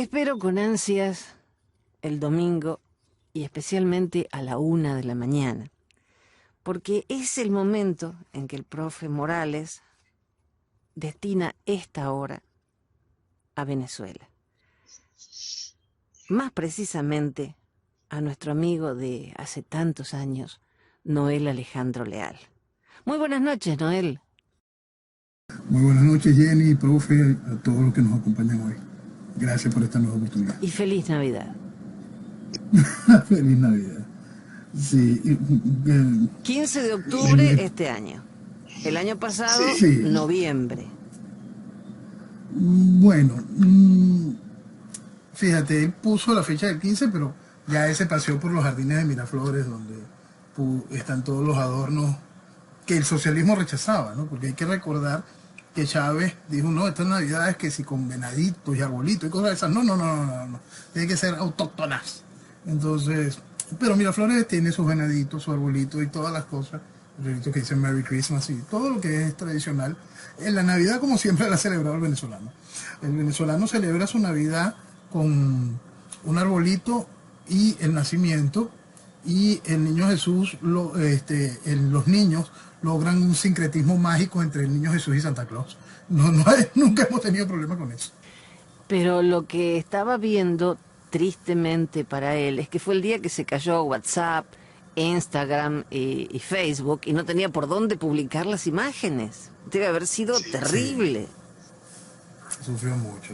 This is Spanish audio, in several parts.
Espero con ansias el domingo y especialmente a la 1 de la mañana, porque es el momento en que el profe Morales destina esta hora a Venezuela. Más precisamente a nuestro amigo de hace tantos años, Noel Alejandro Leal. Muy buenas noches, Noel. Muy buenas noches, Jenny, profe, a todos los que nos acompañan hoy. Gracias por esta nueva oportunidad. Y feliz Navidad. Feliz Navidad. Sí. 15 de octubre este año. El año pasado, sí. noviembre. Bueno, fíjate, él puso la fecha del 15, pero ya ese paseó por los jardines de Miraflores, donde están todos los adornos que el socialismo rechazaba, ¿no? Porque hay que recordar que Chávez dijo, no, estas navidades que si con venaditos y arbolitos y cosas de esas, no, tiene que ser autóctonas. Entonces, pero Miraflores tiene sus venaditos, su arbolito y todas las cosas, los arbolitos que dicen Merry Christmas y todo lo que es tradicional. En la Navidad, como siempre, la ha celebrado el venezolano. El venezolano celebra su Navidad con un arbolito y el nacimiento, y el niño Jesús, los niños logran un sincretismo mágico entre el niño Jesús y Santa Claus. Nunca hemos tenido problema con eso. Pero lo que estaba viendo tristemente para él es que fue el día que se cayó WhatsApp, Instagram y Facebook y no tenía por dónde publicar las imágenes. Debe haber sido terrible. Sí. Sufrió mucho.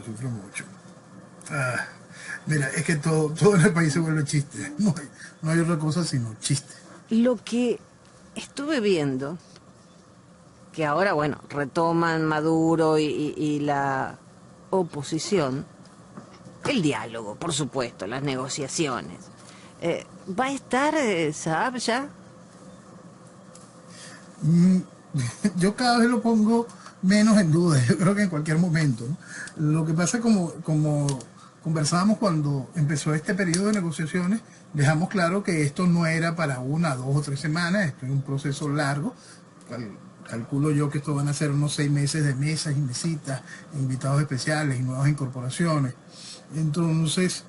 Mira, es que todo en el país se vuelve chiste. No hay otra cosa sino chiste. Lo que estuve viendo, que ahora, bueno, retoman Maduro y la oposición, el diálogo, por supuesto, las negociaciones. ¿Va a estar Saab ya? Yo cada vez lo pongo menos en duda, yo creo que en cualquier momento, ¿no? Lo que pasa, como conversábamos cuando empezó este periodo de negociaciones, dejamos claro que esto no era para 1, 2 o 3 semanas, esto es un proceso largo. Calculo yo que esto van a ser unos 6 meses de mesas y mesitas, invitados especiales y nuevas incorporaciones. Entonces,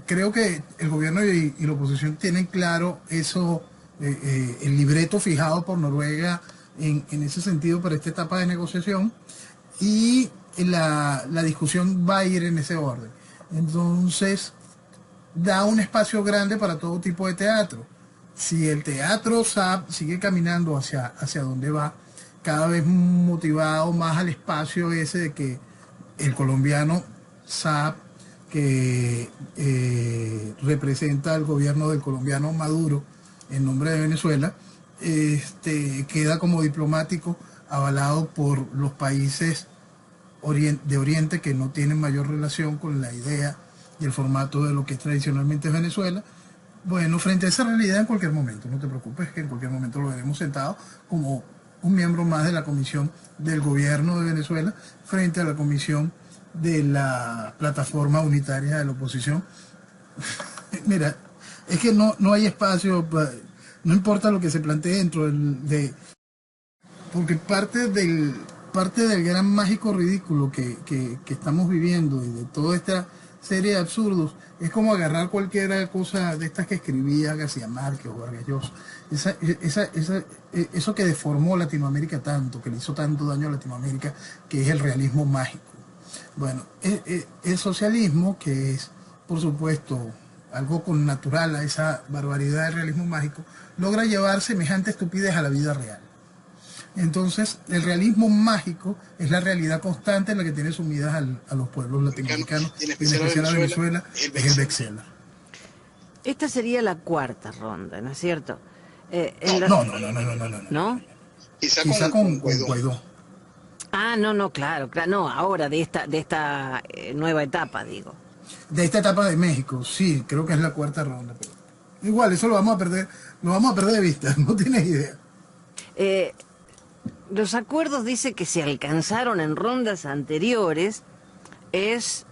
creo que el gobierno y la oposición tienen claro eso, el libreto fijado por Noruega en ese sentido para esta etapa de negociación, y la discusión va a ir en ese orden. Entonces, da un espacio grande para todo tipo de teatro. Si el teatro SAP sigue caminando hacia donde va, cada vez motivado más al espacio ese de que el colombiano SAP, que representa al gobierno del colombiano Maduro en nombre de Venezuela, queda como diplomático avalado por los países de Oriente que no tienen mayor relación con la idea y el formato de lo que tradicionalmente es Venezuela. Bueno, frente a esa realidad, en cualquier momento, no te preocupes, que en cualquier momento lo veremos sentado como un miembro más de la comisión del gobierno de Venezuela frente a la comisión de la plataforma unitaria de la oposición. Mira, es que no hay espacio, no importa lo que se plantee dentro porque parte del gran mágico ridículo que estamos viviendo y de toda esta serie de absurdos es como agarrar cualquier cosa de estas que escribía García Márquez o Vargas Llosa, eso que deformó Latinoamérica tanto, que le hizo tanto daño a Latinoamérica, que es el realismo mágico. Bueno, el socialismo, que es, por supuesto, algo connatural a esa barbaridad del realismo mágico, logra llevar semejante estupidez a la vida real. Entonces, el realismo mágico es la realidad constante en la que tiene sumidas a los pueblos latinoamericanos, y en especial a Venezuela, es el bestseller. Esta sería la 4ª ronda, ¿no es cierto? No. ¿No? Quizá con Guaidó. Ah, no, claro, no, ahora de esta nueva etapa, digo. De esta etapa de México, sí, creo que es la 4ª ronda. Pero igual, eso lo vamos a perder de vista, no tienes idea. Los acuerdos, dice, que se alcanzaron en rondas anteriores es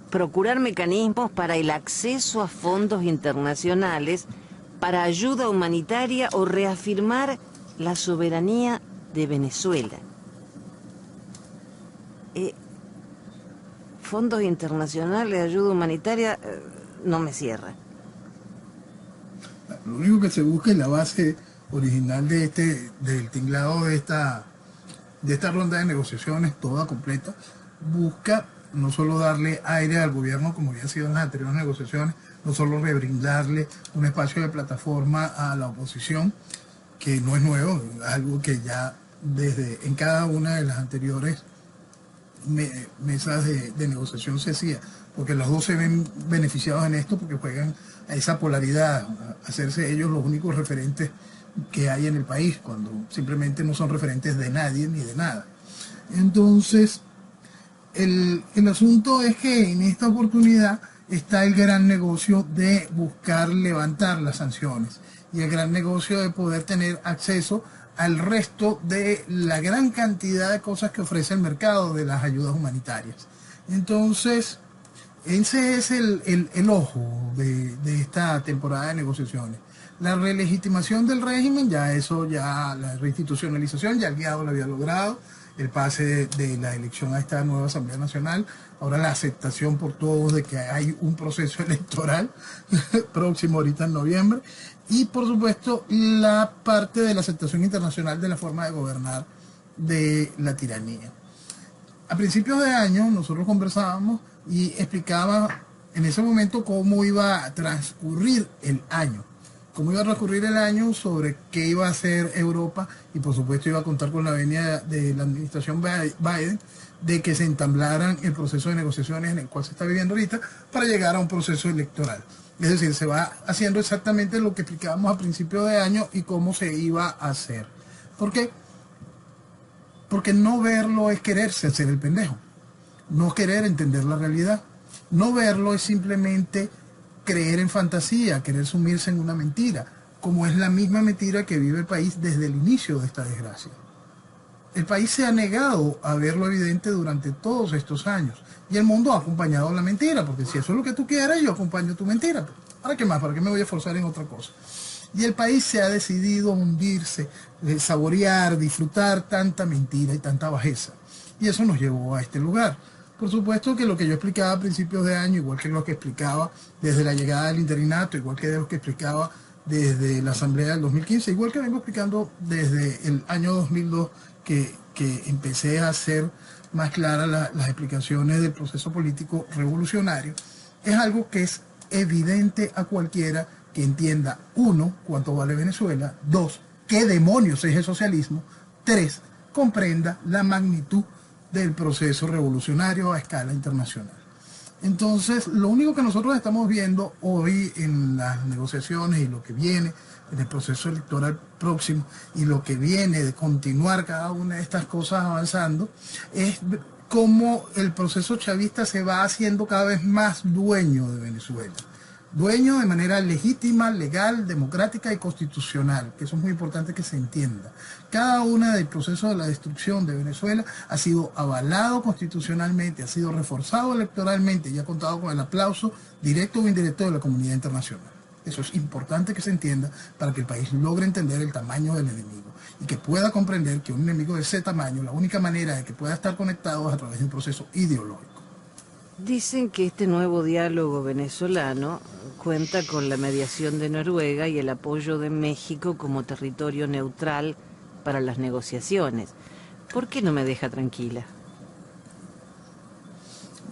procurar mecanismos para el acceso a fondos internacionales para ayuda humanitaria o reafirmar la soberanía de Venezuela. fondos internacionales de ayuda humanitaria no me cierra. Lo único que se busca es la base original del tinglado de esta ronda de negociaciones, toda completa, busca no solo darle aire al gobierno como había sido en las anteriores negociaciones, no solo rebrindarle un espacio de plataforma a la oposición, que no es nuevo, algo que ya en cada una de las anteriores mesas de negociación se hacía, porque los dos se ven beneficiados en esto porque juegan a esa polaridad, a hacerse ellos los únicos referentes que hay en el país, cuando simplemente no son referentes de nadie ni de nada. Entonces, el asunto es que en esta oportunidad está el gran negocio de buscar levantar las sanciones y el gran negocio de poder tener acceso al resto de la gran cantidad de cosas que ofrece el mercado de las ayudas humanitarias. Entonces, ese es el ojo de esta temporada de negociaciones. La relegitimación del régimen, la reinstitucionalización, ya el guiado lo había logrado, el pase de la elección a esta nueva Asamblea Nacional, ahora la aceptación por todos de que hay un proceso electoral próximo ahorita en noviembre, y por supuesto la parte de la aceptación internacional de la forma de gobernar de la tiranía. A principios de año nosotros conversábamos y explicaba en ese momento cómo iba a transcurrir el año. Cómo iba a transcurrir el año, sobre qué iba a hacer Europa, y por supuesto iba a contar con la venia de la administración Biden, de que se entablaran el proceso de negociaciones en el cual se está viviendo ahorita, para llegar a un proceso electoral. Es decir, se va haciendo exactamente lo que explicábamos a principios de año y cómo se iba a hacer. ¿Por qué? Porque no verlo es quererse hacer el pendejo, no querer entender la realidad. No verlo es simplemente creer en fantasía, querer sumirse en una mentira, como es la misma mentira que vive el país desde el inicio de esta desgracia. El país se ha negado a ver lo evidente durante todos estos años, y el mundo ha acompañado la mentira, porque si eso es lo que tú quieres, yo acompaño tu mentira. ¿Para qué más? ¿Para qué me voy a forzar en otra cosa? Y el país se ha decidido hundirse, saborear, disfrutar tanta mentira y tanta bajeza. Y eso nos llevó a este lugar. Por supuesto que lo que yo explicaba a principios de año, igual que lo que explicaba desde la llegada del interinato, igual que lo que explicaba desde la Asamblea del 2015, igual que vengo explicando desde el año 2002, que empecé a hacer más claras las explicaciones del proceso político revolucionario, es algo que es evidente a cualquiera que entienda, 1, cuánto vale Venezuela; 2, qué demonios es el socialismo; 3, comprenda la magnitud del proceso revolucionario a escala internacional. Entonces, lo único que nosotros estamos viendo hoy en las negociaciones y lo que viene en el proceso electoral próximo y lo que viene de continuar cada una de estas cosas avanzando, es cómo el proceso chavista se va haciendo cada vez más dueño de Venezuela. Dueño de manera legítima, legal, democrática y constitucional, que eso es muy importante que se entienda. Cada una del proceso de la destrucción de Venezuela ha sido avalado constitucionalmente, ha sido reforzado electoralmente y ha contado con el aplauso directo o indirecto de la comunidad internacional. Eso es importante que se entienda para que el país logre entender el tamaño del enemigo y que pueda comprender que un enemigo de ese tamaño, la única manera de que pueda estar conectado es a través de un proceso ideológico. Dicen que este nuevo diálogo venezolano cuenta con la mediación de Noruega y el apoyo de México como territorio neutral para las negociaciones. ¿Por qué no me deja tranquila?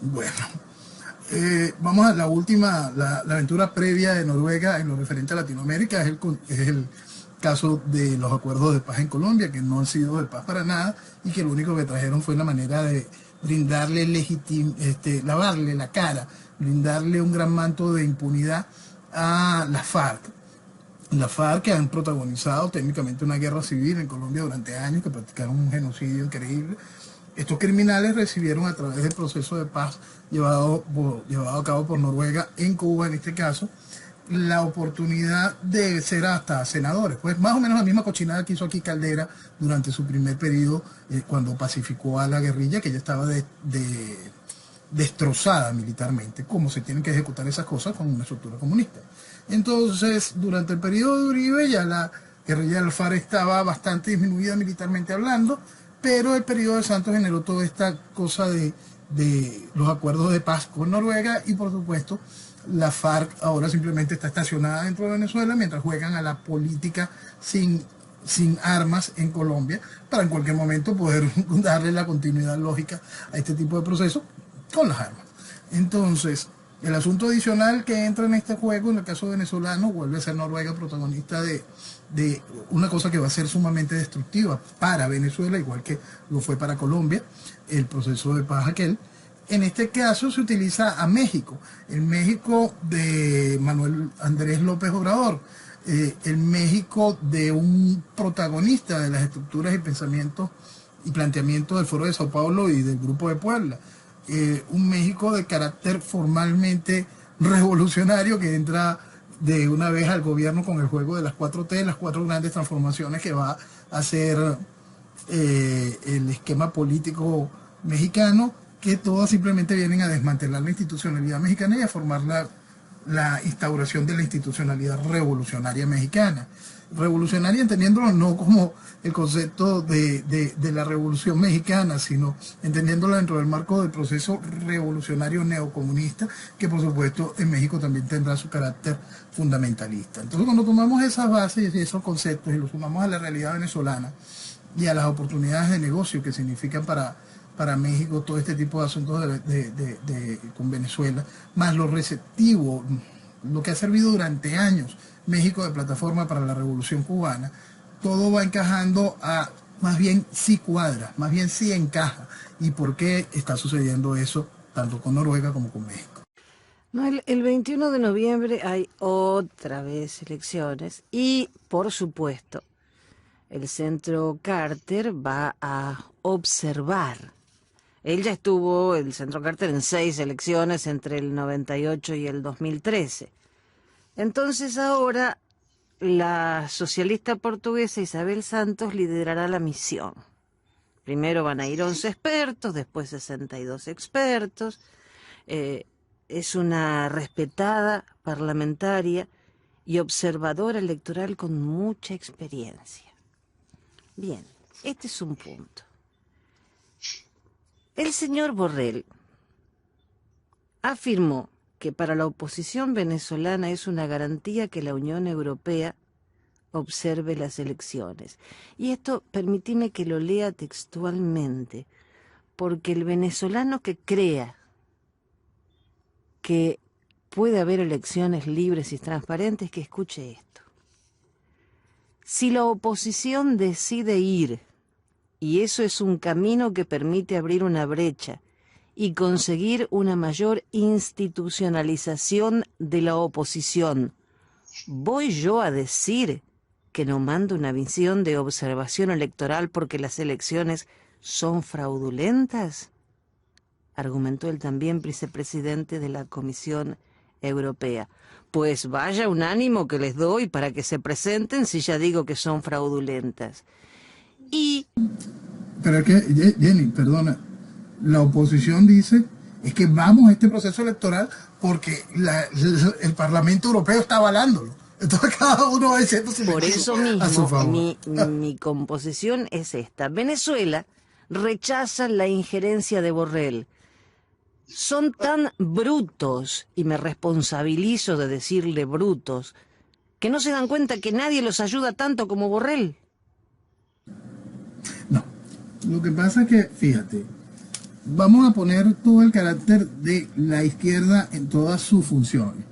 Bueno, vamos a la última, la aventura previa de Noruega en lo referente a Latinoamérica, es el caso de los acuerdos de paz en Colombia, que no han sido de paz para nada y que lo único que trajeron fue la manera de brindarle lavarle la cara, brindarle un gran manto de impunidad a las FARC. Las FARC, que han protagonizado técnicamente una guerra civil en Colombia durante años, que practicaron un genocidio increíble. Estos criminales recibieron a través del proceso de paz llevado a cabo por Noruega en Cuba, en este caso, la oportunidad de ser hasta senadores. Pues más o menos la misma cochinada que hizo aquí Caldera durante su primer periodo, cuando pacificó a la guerrilla, que ya estaba destrozada militarmente, como se tienen que ejecutar esas cosas con una estructura comunista. Entonces, durante el periodo de Uribe ya la guerrilla del FARC estaba bastante disminuida militarmente hablando, pero el periodo de Santos generó toda esta cosa de de los acuerdos de paz con Noruega, y por supuesto la FARC ahora simplemente está estacionada dentro de Venezuela mientras juegan a la política sin armas en Colombia, para en cualquier momento poder darle la continuidad lógica a este tipo de procesos con las armas. Entonces, el asunto adicional que entra en este juego, en el caso venezolano, vuelve a ser Noruega protagonista de una cosa que va a ser sumamente destructiva para Venezuela, igual que lo fue para Colombia, el proceso de paz aquel. En este caso se utiliza a México, el México de Manuel Andrés López Obrador, el México de un protagonista de las estructuras y pensamientos y planteamientos del Foro de Sao Paulo y del Grupo de Puebla, un México de carácter formalmente revolucionario que entra de una vez al gobierno con el juego de las 4T, las 4 grandes transformaciones que va a hacer el esquema político mexicano, que todas simplemente vienen a desmantelar la institucionalidad mexicana y a formar la instauración de la institucionalidad revolucionaria mexicana. Revolucionaria entendiéndolo no como el concepto de la revolución mexicana, sino entendiéndolo dentro del marco del proceso revolucionario neocomunista, que por supuesto en México también tendrá su carácter fundamentalista. Entonces, cuando tomamos esas bases y esos conceptos y los sumamos a la realidad venezolana y a las oportunidades de negocio que significan para México todo este tipo de asuntos con Venezuela, más lo receptivo, lo que ha servido durante años México de plataforma para la Revolución Cubana, todo va encajando más bien sí cuadra, más bien sí encaja. ¿Y por qué está sucediendo eso tanto con Noruega como con México? No, el 21 de noviembre hay otra vez elecciones y, por supuesto, el Centro Carter va a observar. Él ya estuvo, el Centro Carter, en 6 elecciones entre el 98 y el 2013. Entonces ahora la socialista portuguesa Isabel Santos liderará la misión. Primero van a ir 11 expertos, después 62 expertos. Es una respetada parlamentaria y observadora electoral con mucha experiencia. Bien, este es un punto. El señor Borrell afirmó que para la oposición venezolana es una garantía que la Unión Europea observe las elecciones. Y esto, permíteme que lo lea textualmente, porque el venezolano que crea que puede haber elecciones libres y transparentes, que escuche esto. Si la oposición decide ir, y eso es un camino que permite abrir una brecha y conseguir una mayor institucionalización de la oposición, ¿voy yo a decir que no mando una misión de observación electoral porque las elecciones son fraudulentas? Argumentó el también vicepresidente de la Comisión Europea. Pues vaya un ánimo que les doy para que se presenten si ya digo que son fraudulentas. Y... Pero es que, Jenny, perdona, la oposición dice es que vamos a este proceso electoral porque el Parlamento Europeo está avalándolo. Entonces cada uno va diciendo por eso mismo mi composición es esta. Venezuela rechaza la injerencia de Borrell. Son tan brutos, y me responsabilizo de decirle brutos, que no se dan cuenta que nadie los ayuda tanto como Borrell. No, lo que pasa es que, fíjate, vamos a poner todo el carácter de la izquierda en todas sus funciones.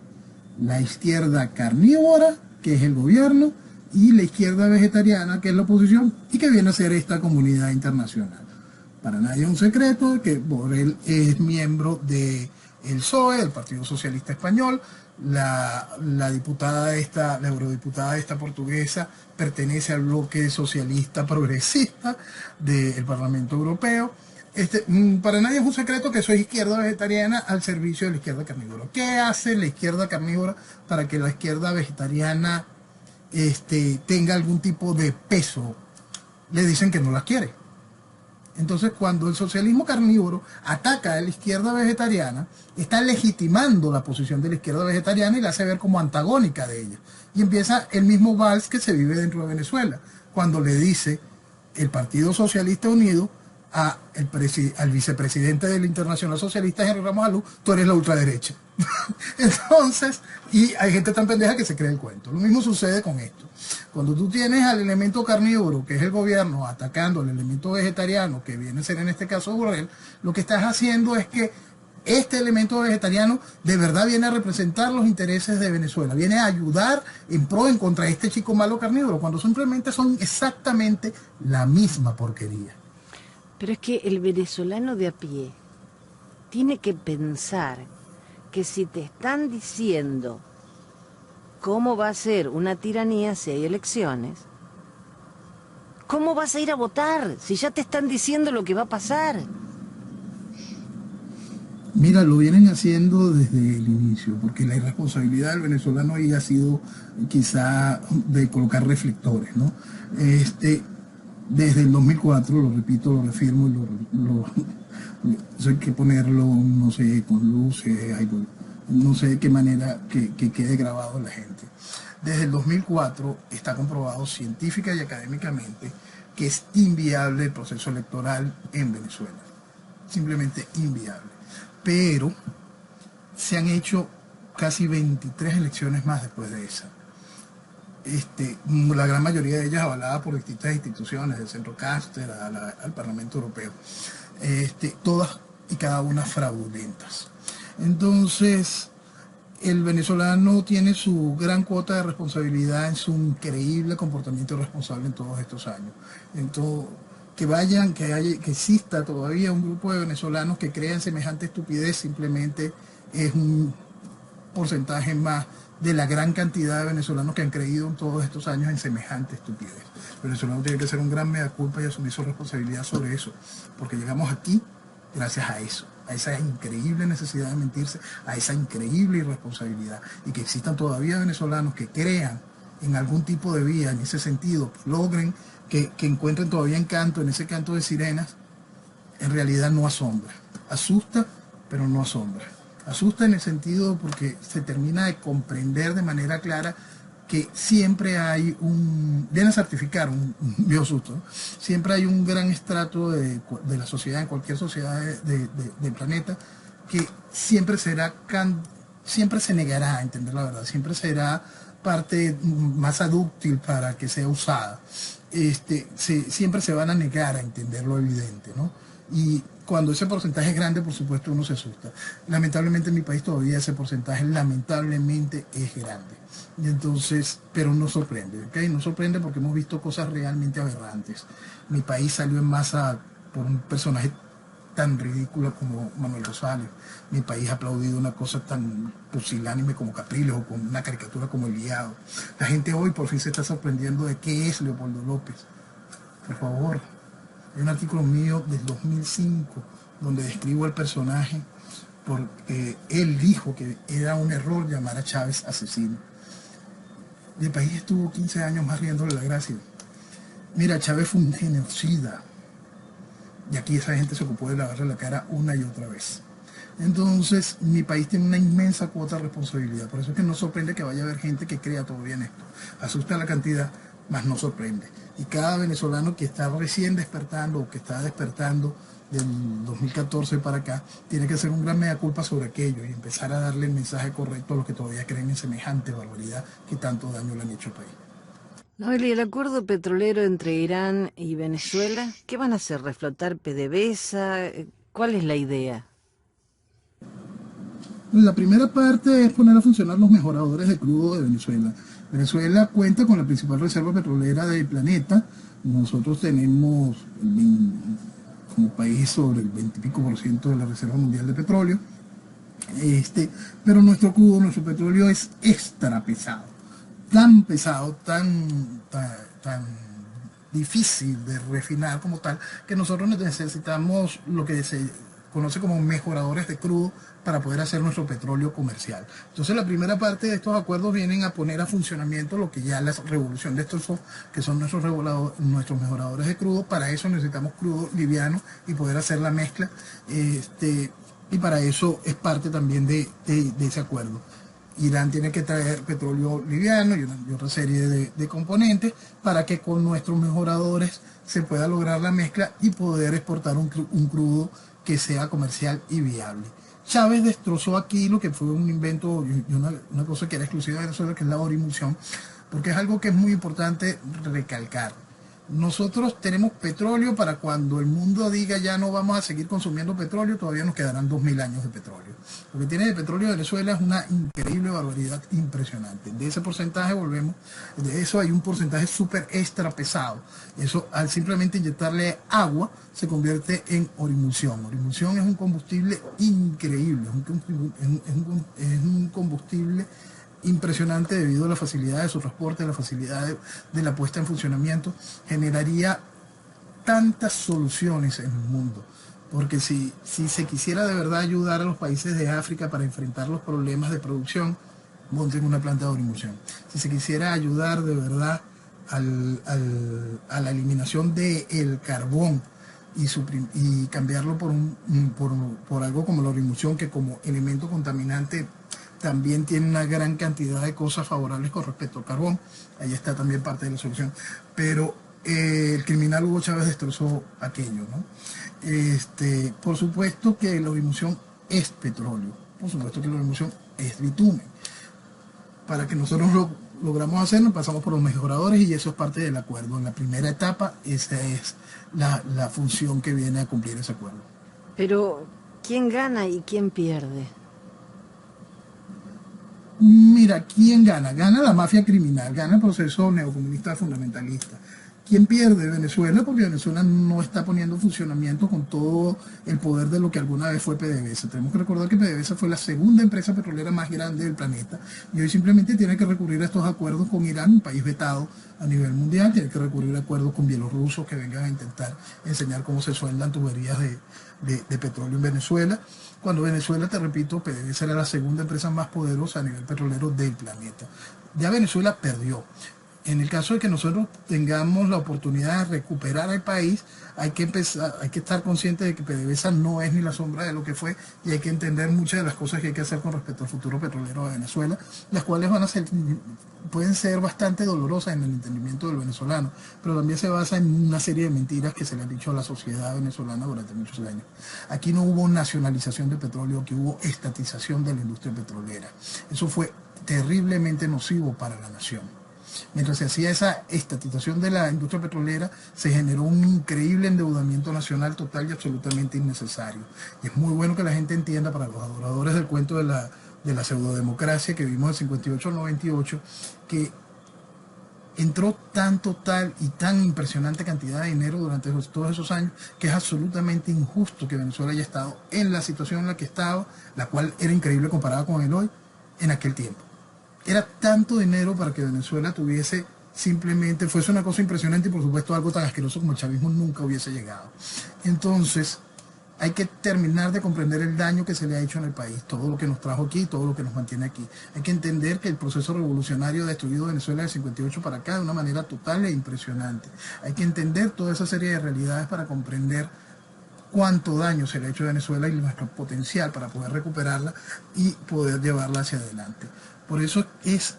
La izquierda carnívora, que es el gobierno, y la izquierda vegetariana, que es la oposición, y que viene a ser esta comunidad internacional. Para nadie es un secreto que Borrell es miembro del PSOE, el Partido Socialista Español. La eurodiputada esta portuguesa pertenece al bloque socialista progresista del Parlamento Europeo. Para nadie es un secreto que soy izquierda vegetariana al servicio de la izquierda carnívora. ¿Qué hace la izquierda carnívora para que la izquierda vegetariana tenga algún tipo de peso? Le dicen que no la quiere. Entonces, cuando el socialismo carnívoro ataca a la izquierda vegetariana, está legitimando la posición de la izquierda vegetariana y la hace ver como antagónica de ella. Y empieza el mismo vals que se vive dentro de Venezuela, cuando le dice el Partido Socialista Unido al vicepresidente del Internacional Socialista, Henry Ramos Alú, tú eres la ultraderecha. Entonces, y hay gente tan pendeja que se cree el cuento. Lo mismo sucede con esto. Cuando tú tienes al elemento carnívoro, que es el gobierno, atacando al elemento vegetariano, que viene a ser en este caso Borrell, lo que estás haciendo es que este elemento vegetariano de verdad viene a representar los intereses de Venezuela, viene a ayudar en pro en contra de este chico malo carnívoro, cuando simplemente son exactamente la misma porquería. Pero es que el venezolano de a pie tiene que pensar que si te están diciendo cómo va a ser una tiranía si hay elecciones, ¿cómo vas a ir a votar si ya te están diciendo lo que va a pasar? Mira, lo vienen haciendo desde el inicio, porque la irresponsabilidad del venezolano ahí ha sido quizá de colocar reflectores, ¿no? Desde el 2004, lo repito, lo reafirmo, eso hay que ponerlo, no sé, con luces, no sé de qué manera que quede grabado en la gente. Desde el 2004 está comprobado científica y académicamente que es inviable el proceso electoral en Venezuela, simplemente inviable. Pero se han hecho casi 23 elecciones más después de esa. La gran mayoría de ellas avaladas por distintas instituciones, del Centro Caster al Parlamento Europeo. Todas y cada una fraudulentas. Entonces, el venezolano tiene su gran cuota de responsabilidad en su increíble comportamiento irresponsable en todos estos años. Que exista todavía un grupo de venezolanos que crean semejante estupidez simplemente es un porcentaje más de la gran cantidad de venezolanos que han creído en todos estos años en semejante estupidez. El venezolano tiene que hacer un gran mea culpa y asumir su responsabilidad sobre eso, porque llegamos aquí gracias a eso, a esa increíble necesidad de mentirse, a esa increíble irresponsabilidad, y que existan todavía venezolanos que crean en algún tipo de vía, en ese sentido, que logren, que encuentren todavía encanto en ese canto de sirenas, en realidad no asombra. Asusta, pero no asombra. Asusta en el sentido porque se termina de comprender de manera clara que siempre hay viene a certificar un viejo susto, ¿no? Siempre hay un gran estrato de la sociedad, en cualquier sociedad del planeta, que siempre se negará a entender la verdad, siempre será parte más adúctil para que sea usada. Siempre se van a negar a entender lo evidente, ¿no? Y cuando ese porcentaje es grande, por supuesto, uno se asusta. Lamentablemente en mi país todavía ese porcentaje lamentablemente es grande. Y entonces, pero no sorprende, ¿ok? No sorprende porque hemos visto cosas realmente aberrantes. Mi país salió en masa por un personaje tan ridículo como Manuel Rosales. Mi país ha aplaudido una cosa tan pusilánime como Capriles o con una caricatura como El Guiado. La gente hoy por fin se está sorprendiendo de qué es Leopoldo López. Por favor, hay un artículo mío del 2005 donde describo el personaje porque él dijo que era un error llamar a Chávez asesino. Y el país estuvo 15 años más riéndole la gracia. Mira, Chávez fue un genocida. Y aquí esa gente se ocupó de lavarle la cara una y otra vez. Entonces, mi país tiene una inmensa cuota de responsabilidad. Por eso es que no sorprende que vaya a haber gente que crea todavía en esto. Asusta la cantidad, mas no sorprende. Y cada venezolano que está recién despertando o que está despertando del 2014 para acá, tiene que hacer un gran mea culpa sobre aquello y empezar a darle el mensaje correcto a los que todavía creen en semejante barbaridad que tanto daño le han hecho al país. Noel, ¿y el acuerdo petrolero entre Irán y Venezuela? ¿Qué van a hacer? ¿Reflotar PDVSA? ¿Cuál es la idea? La primera parte es poner a funcionar los mejoradores de crudo de Venezuela. Venezuela cuenta con la principal reserva petrolera del planeta. Nosotros tenemos como país sobre el 20 y pico % de la reserva mundial de petróleo. Pero nuestro crudo, nuestro petróleo es extra pesado. Tan pesado, tan difícil de refinar como tal, que nosotros necesitamos lo que se conoce como mejoradores de crudo para poder hacer nuestro petróleo comercial. Entonces la primera parte de estos acuerdos vienen a poner a funcionamiento lo que ya la revolución de estos que son nuestros mejoradores de crudo. Para eso necesitamos crudo liviano y poder hacer la mezcla, y para eso es parte también de ese acuerdo. Irán tiene que traer petróleo liviano y otra serie de componentes para que con nuestros mejoradores se pueda lograr la mezcla y poder exportar un crudo que sea comercial y viable. Chávez destrozó aquí lo que fue un invento y una cosa que era exclusiva de Venezuela, que es la orimulsión, porque es algo que es muy importante recalcar. Nosotros tenemos petróleo para cuando el mundo diga ya no vamos a seguir consumiendo petróleo, todavía nos quedarán 2000 años de petróleo. Lo que tiene de petróleo Venezuela es una increíble barbaridad impresionante. De ese porcentaje volvemos, de eso hay un porcentaje súper extra pesado. Eso al simplemente inyectarle agua se convierte en orimulsión. Orimulsión es un combustible increíble, es un combustible impresionante debido a la facilidad de su transporte, la facilidad de la puesta en funcionamiento, generaría tantas soluciones en el mundo. Porque si se quisiera de verdad ayudar a los países de África para enfrentar los problemas de producción, monten una planta de orimulsión. Si se quisiera ayudar de verdad a la eliminación del carbón y cambiarlo por algo como la orimulsión, que como elemento contaminante también tiene una gran cantidad de cosas favorables con respecto al carbón. Ahí está también parte de la solución. Pero el criminal Hugo Chávez destrozó aquello, ¿no? Por supuesto que la orimulsión es petróleo. Por supuesto que la orimulsión es bitumen. Para que nosotros lo logramos hacerlo, pasamos por los mejoradores y eso es parte del acuerdo. En la primera etapa, esa es la función que viene a cumplir ese acuerdo. Pero, ¿quién gana y quién pierde? Mira, ¿quién gana? Gana la mafia criminal, gana el proceso neocomunista fundamentalista. ¿Quién pierde? Venezuela, porque Venezuela no está poniendo en funcionamiento con todo el poder de lo que alguna vez fue PDVSA. Tenemos que recordar que PDVSA fue la segunda empresa petrolera más grande del planeta y hoy simplemente tiene que recurrir a estos acuerdos con Irán, un país vetado a nivel mundial, tiene que recurrir a acuerdos con bielorrusos que vengan a intentar enseñar cómo se sueldan tuberías de petróleo en Venezuela. Cuando Venezuela, te repito, PDVSA era la segunda empresa más poderosa a nivel petrolero del planeta. Ya Venezuela perdió. En el caso de que nosotros tengamos la oportunidad de recuperar el país, hay que estar conscientes de que PDVSA no es ni la sombra de lo que fue y hay que entender muchas de las cosas que hay que hacer con respecto al futuro petrolero de Venezuela, las cuales pueden ser bastante dolorosas en el entendimiento del venezolano, pero también se basa en una serie de mentiras que se le han dicho a la sociedad venezolana durante muchos años. Aquí no hubo nacionalización de petróleo, aquí hubo estatización de la industria petrolera. Eso fue terriblemente nocivo para la nación. Mientras se hacía esa estatización de la industria petrolera, se generó un increíble endeudamiento nacional total y absolutamente innecesario. Y es muy bueno que la gente entienda, para los adoradores del cuento de la pseudodemocracia que vimos del 58 al 98, que entró tal y tan impresionante cantidad de dinero durante todos esos años, que es absolutamente injusto que Venezuela haya estado en la situación en la que estaba, la cual era increíble comparada con el hoy, en aquel tiempo. Era tanto dinero para que Venezuela tuviese simplemente, fuese una cosa impresionante y por supuesto algo tan asqueroso como el chavismo nunca hubiese llegado. Entonces, hay que terminar de comprender el daño que se le ha hecho en el país, todo lo que nos trajo aquí, todo lo que nos mantiene aquí. Hay que entender que el proceso revolucionario ha destruido Venezuela del 58 para acá de una manera total e impresionante. Hay que entender toda esa serie de realidades para comprender cuánto daño se le ha hecho a Venezuela y nuestro potencial para poder recuperarla y poder llevarla hacia adelante. Por eso es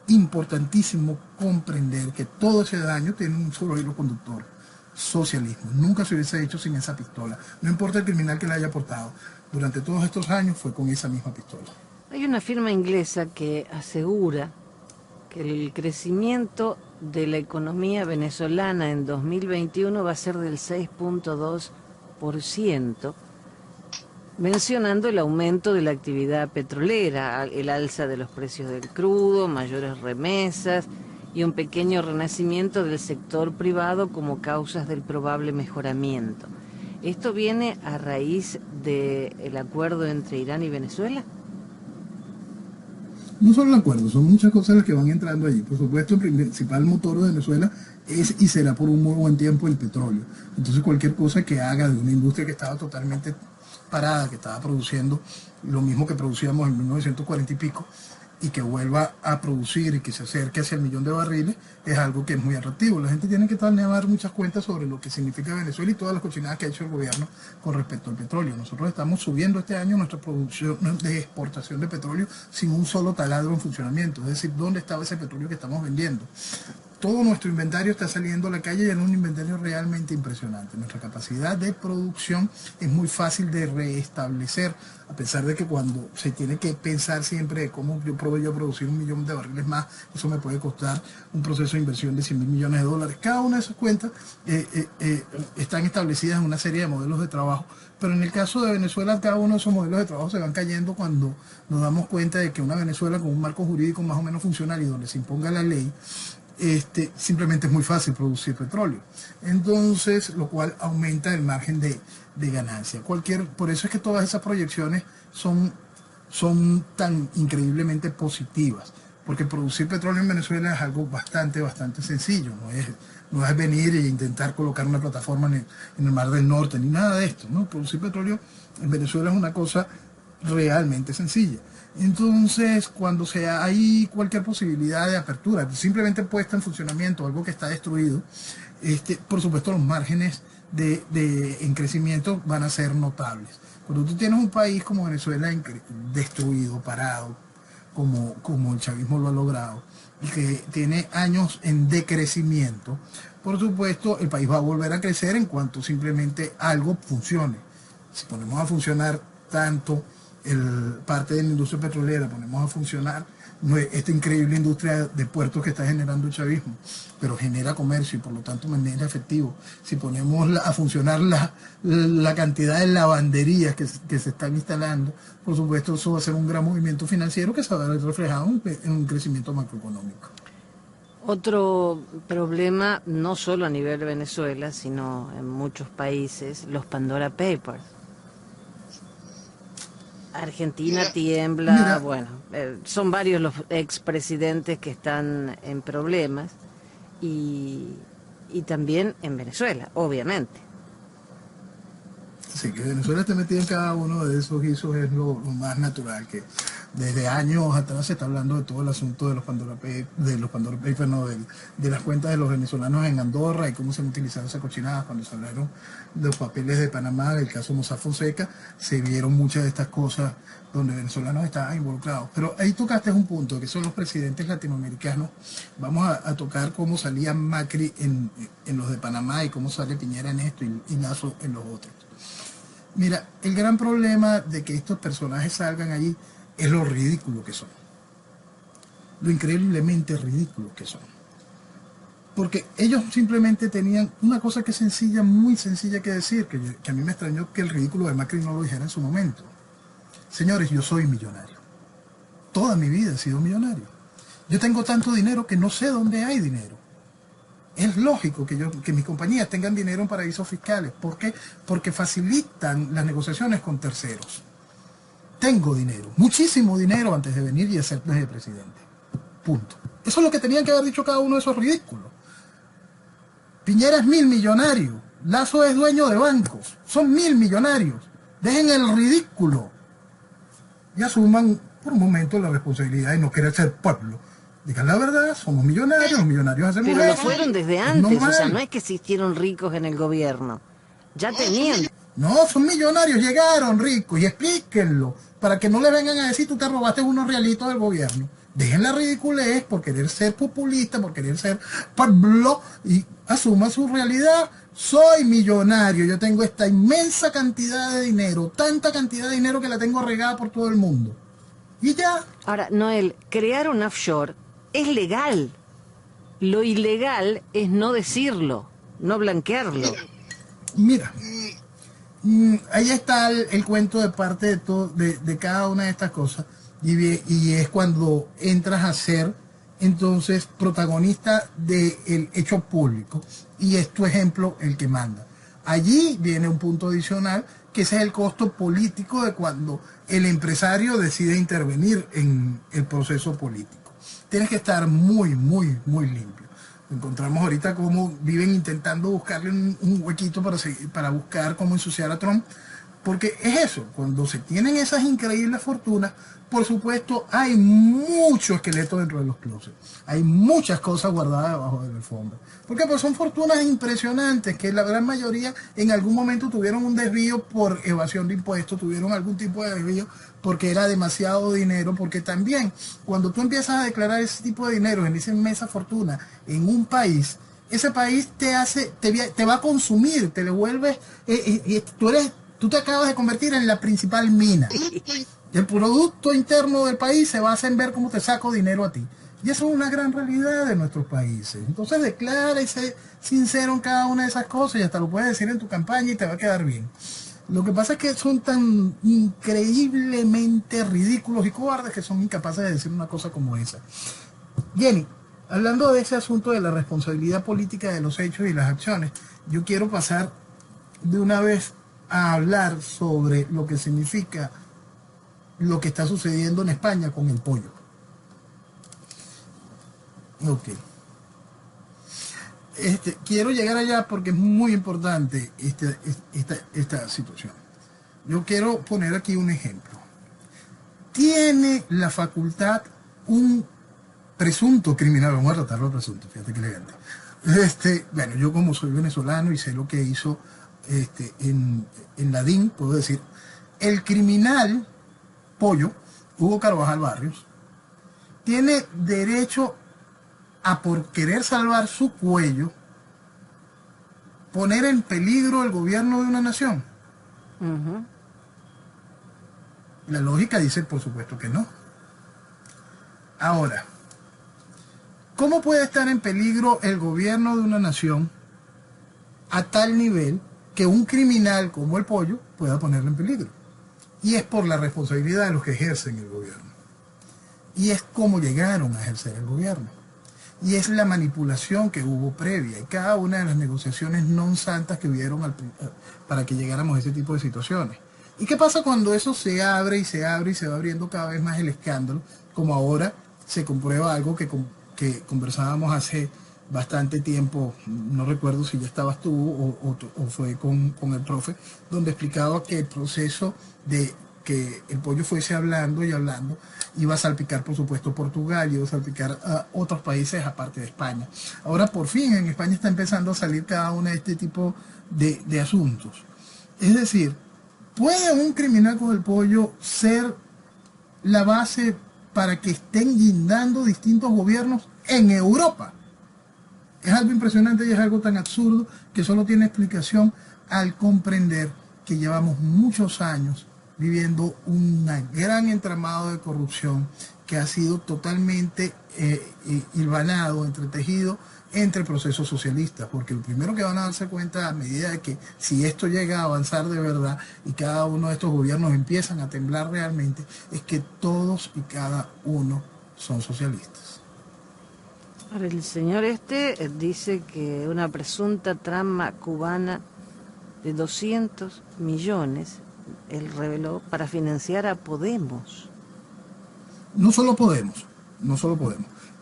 importantísimo comprender que todo ese daño tiene un solo hilo conductor: socialismo. Nunca se hubiese hecho sin esa pistola. No importa el criminal que la haya portado. Durante todos estos años fue con esa misma pistola. Hay una firma inglesa que asegura que el crecimiento de la economía venezolana en 2021 va a ser del 6.2%, mencionando el aumento de la actividad petrolera, el alza de los precios del crudo, mayores remesas y un pequeño renacimiento del sector privado como causas del probable mejoramiento. ¿Esto viene a raíz del acuerdo entre Irán y Venezuela? No solo el acuerdo, son muchas cosas las que van entrando allí. Por supuesto, el principal motor de Venezuela es y será por un muy buen tiempo el petróleo. Entonces, cualquier cosa que haga de una industria que estaba totalmente parada, que estaba produciendo lo mismo que producíamos en 1940 y pico, y que vuelva a producir y que se acerque hacia el 1.000.000 de barriles, es algo que es muy atractivo. La gente tiene que dar muchas cuentas sobre lo que significa Venezuela y todas las cochinadas que ha hecho el gobierno con respecto al petróleo. Nosotros estamos subiendo este año nuestra producción de exportación de petróleo sin un solo taladro en funcionamiento, es decir, ¿dónde estaba ese petróleo que estamos vendiendo? Todo nuestro inventario está saliendo a la calle y es un inventario realmente impresionante. Nuestra capacidad de producción es muy fácil de restablecer, a pesar de que cuando se tiene que pensar siempre de cómo yo puedo producir 1.000.000 de barriles más, eso me puede costar un proceso de inversión de 100.000 millones de dólares. Cada una de esas cuentas están establecidas en una serie de modelos de trabajo, pero en el caso de Venezuela, cada uno de esos modelos de trabajo se van cayendo cuando nos damos cuenta de que una Venezuela con un marco jurídico más o menos funcional y donde se imponga la ley, simplemente es muy fácil producir petróleo. Entonces, lo cual aumenta el margen de ganancia. Por eso es que todas esas proyecciones son tan increíblemente positivas, porque producir petróleo en Venezuela es algo bastante sencillo. No es venir e intentar colocar una plataforma en el Mar del Norte, ni nada de esto, ¿no? Producir petróleo en Venezuela es una cosa realmente sencilla. Entonces, cuando hay cualquier posibilidad de apertura, simplemente puesta en funcionamiento, algo que está destruido, por supuesto los márgenes en crecimiento van a ser notables. Cuando tú tienes un país como Venezuela destruido, parado, como el chavismo lo ha logrado, y que tiene años en decrecimiento, por supuesto el país va a volver a crecer en cuanto simplemente algo funcione. Si ponemos a funcionar tanto parte de la industria petrolera, ponemos a funcionar esta increíble industria de puertos que está generando el chavismo, pero genera comercio y por lo tanto manera efectivo. Si ponemos a funcionar la cantidad de lavanderías que se están instalando, por supuesto eso va a ser un gran movimiento financiero que se va a ver reflejado en un crecimiento macroeconómico. Otro problema, no solo a nivel de Venezuela, sino en muchos países, los Pandora Papers. Argentina tiembla, bueno, son varios los expresidentes que están en problemas y también en Venezuela, obviamente. Sí, que Venezuela esté metida en cada uno de esos guisos es lo más natural, que desde años atrás se está hablando de todo el asunto de los Pandora Papers, no, de las cuentas de los venezolanos en Andorra y cómo se han utilizado esas cochinadas. Cuando se hablaron de los papeles de Panamá, del caso Mossack Fonseca, se vieron muchas de estas cosas donde venezolanos estaban involucrados. Pero ahí tocaste un punto, que son los presidentes latinoamericanos. Vamos a tocar cómo salía Macri en los de Panamá y cómo sale Piñera en esto y Lazo en los otros. Mira, el gran problema de que estos personajes salgan allí es lo ridículo que son. Lo increíblemente ridículo que son. Porque ellos simplemente tenían una cosa que es sencilla, muy sencilla que decir, que a mí me extrañó que el ridículo de Macri no lo dijera en su momento. Señores, yo soy millonario. Toda mi vida he sido millonario. Yo tengo tanto dinero que no sé dónde hay dinero. Es lógico que mis compañías tengan dinero en paraísos fiscales. ¿Por qué? Porque facilitan las negociaciones con terceros. Tengo dinero, muchísimo dinero antes de venir y de ser presidente. Punto. Eso es lo que tenían que haber dicho cada uno de esos ridículos. Piñera es 1.000 millonario. Lazo es dueño de bancos. Son 1.000 millonarios. Dejen el ridículo. Y asuman por un momento la responsabilidad de no querer ser pueblo. Digan la verdad, somos millonarios, los millonarios hacen Pero mujeres. lo fueron desde antes, o sea, no es que se hicieron ricos en el gobierno. Ya tenían. No, son millonarios, llegaron ricos y explíquenlo, para que no le vengan a decir tú te robaste unos realitos del gobierno. Dejen la ridiculez por querer ser populista, por querer ser pueblo y asuma su realidad. Soy millonario, yo tengo esta inmensa cantidad de dinero, tanta cantidad de dinero que la tengo regada por todo el mundo. Y ya. Ahora, Noel, crear un offshore es legal. Lo ilegal es no decirlo, no blanquearlo. Mira, ahí está el cuento de parte de cada una de estas cosas y es cuando entras a ser entonces protagonista del hecho público y es tu ejemplo el que manda. Allí viene un punto adicional que ese es el costo político de cuando el empresario decide intervenir en el proceso político. Tienes que estar muy limpio. Encontramos ahorita cómo viven intentando buscarle un huequito para buscar cómo ensuciar a Trump, Porque es eso, cuando se tienen esas increíbles fortunas, por supuesto hay mucho esqueleto dentro de los closets. Hay muchas cosas guardadas debajo de la alfombra. Porque pues son fortunas impresionantes que la gran mayoría en algún momento tuvieron un desvío por evasión de impuestos, tuvieron algún tipo de desvío porque era demasiado dinero, porque también cuando tú empiezas a declarar ese tipo de dinero en esa fortuna en un país, ese país te va a consumir, te lo vuelves, tú te acabas de convertir en la principal mina. El producto interno del país se basa en ver cómo te saco dinero a ti. Y eso es una gran realidad de nuestros países. Entonces declara y sé sincero en cada una de esas cosas y hasta lo puedes decir en tu campaña y te va a quedar bien. Lo que pasa es que son tan increíblemente ridículos y cobardes que son incapaces de decir una cosa como esa. Jenny, hablando de ese asunto de la responsabilidad política de los hechos y las acciones, yo quiero pasar de una vez a hablar sobre lo que significa lo que está sucediendo en España con el pollo. Ok. Quiero llegar allá porque es muy importante esta situación. Yo quiero poner aquí un ejemplo. Tiene la facultad un presunto criminal, vamos a tratarlo de presunto, fíjate que elegante. Bueno, yo como soy venezolano y sé lo que hizo en la DIN, puedo decir, el criminal Pollo, Hugo Carvajal Barrios, tiene derecho a, por querer salvar su cuello, poner en peligro el gobierno de una nación. La lógica dice, por supuesto que no. Ahora, ¿cómo puede estar en peligro el gobierno de una nación a tal nivel que un criminal como el Pollo pueda ponerlo en peligro? Y es por la responsabilidad de los que ejercen el gobierno. Y es cómo llegaron a ejercer el gobierno. Y es la manipulación que hubo previa y cada una de las negociaciones non santas que hubieron para que llegáramos a ese tipo de situaciones. ¿Y qué pasa cuando eso se abre y se abre y se va abriendo cada vez más el escándalo? Como ahora se comprueba algo que conversábamos hace bastante tiempo, no recuerdo si ya estabas tú o fue con el profe, donde explicaba que el proceso de que el pollo fuese hablando y hablando, iba a salpicar por supuesto Portugal, iba a salpicar a otros países aparte de España. Ahora por fin en España está empezando a salir cada uno de este tipo de asuntos. Es decir, ¿puede un criminal con el pollo ser la base para que estén guindando distintos gobiernos en Europa? Es algo impresionante y es algo tan absurdo que solo tiene explicación al comprender que llevamos muchos años viviendo un gran entramado de corrupción que ha sido totalmente hilvanado, entretejido entre procesos socialistas, porque lo primero que van a darse cuenta a medida de que si esto llega a avanzar de verdad y cada uno de estos gobiernos empiezan a temblar realmente, es que todos y cada uno son socialistas. Ahora, el señor dice que una presunta trama cubana de 200 millones, él reveló, para financiar a Podemos. No solo Podemos.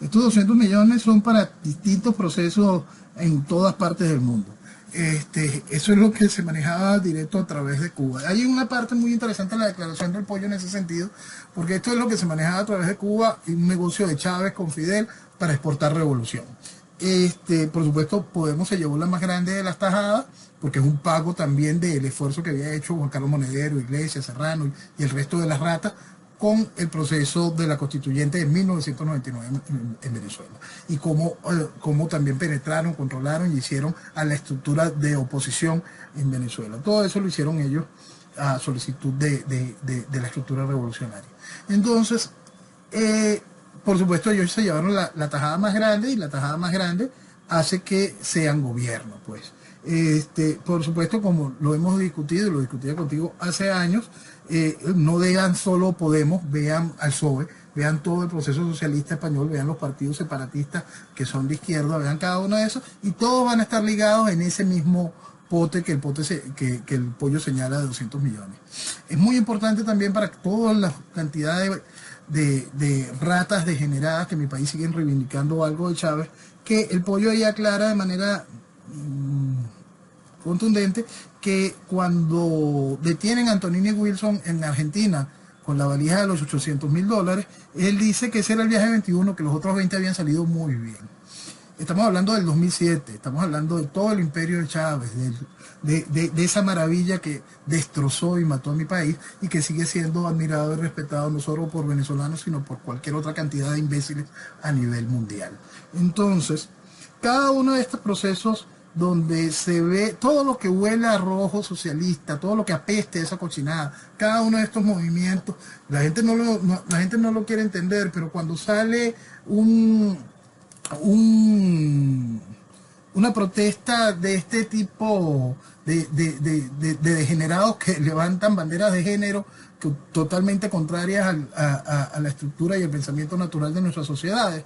Estos 200 millones son para distintos procesos en todas partes del mundo. Eso es lo que se manejaba directo a través de Cuba. Hay una parte muy interesante en la declaración del pollo en ese sentido, porque esto es lo que se manejaba a través de Cuba, y un negocio de Chávez con Fidel para exportar revolución. Por supuesto, Podemos se llevó la más grande de las tajadas, porque es un pago también del esfuerzo que había hecho Juan Carlos Monedero, Iglesias, Serrano y el resto de las ratas con el proceso de la constituyente de 1999 en Venezuela. Y cómo también penetraron, controlaron y hicieron a la estructura de oposición en Venezuela. Todo eso lo hicieron ellos a solicitud de la estructura revolucionaria. Entonces, por supuesto, ellos se llevaron la tajada más grande, y la tajada más grande hace que sean gobierno, pues. Por supuesto, como lo hemos discutido y lo discutía contigo hace años, no vean solo Podemos, vean al PSOE, vean todo el proceso socialista español, vean los partidos separatistas que son de izquierda, vean cada uno de esos, y todos van a estar ligados en ese mismo pote que el pollo señala de 200 millones. Es muy importante también para todas las cantidades de ratas degeneradas que en mi país siguen reivindicando algo de Chávez, que el pollo ahí aclara de manera contundente que cuando detienen a Antonini Wilson en Argentina con la valija de los $800.000, él dice que ese era el viaje 21, que los otros 20 habían salido muy bien. Estamos hablando del 2007, estamos hablando de todo el imperio de Chávez, de esa maravilla que destrozó y mató a mi país y que sigue siendo admirado y respetado no solo por venezolanos, sino por cualquier otra cantidad de imbéciles a nivel mundial. Entonces, cada uno de estos procesos donde se ve todo lo que huele a rojo socialista, todo lo que apeste a esa cochinada, cada uno de estos movimientos, la gente no lo quiere entender, pero cuando sale una protesta de este tipo de degenerados que levantan banderas de género totalmente contrarias a la estructura y el pensamiento natural de nuestras sociedades,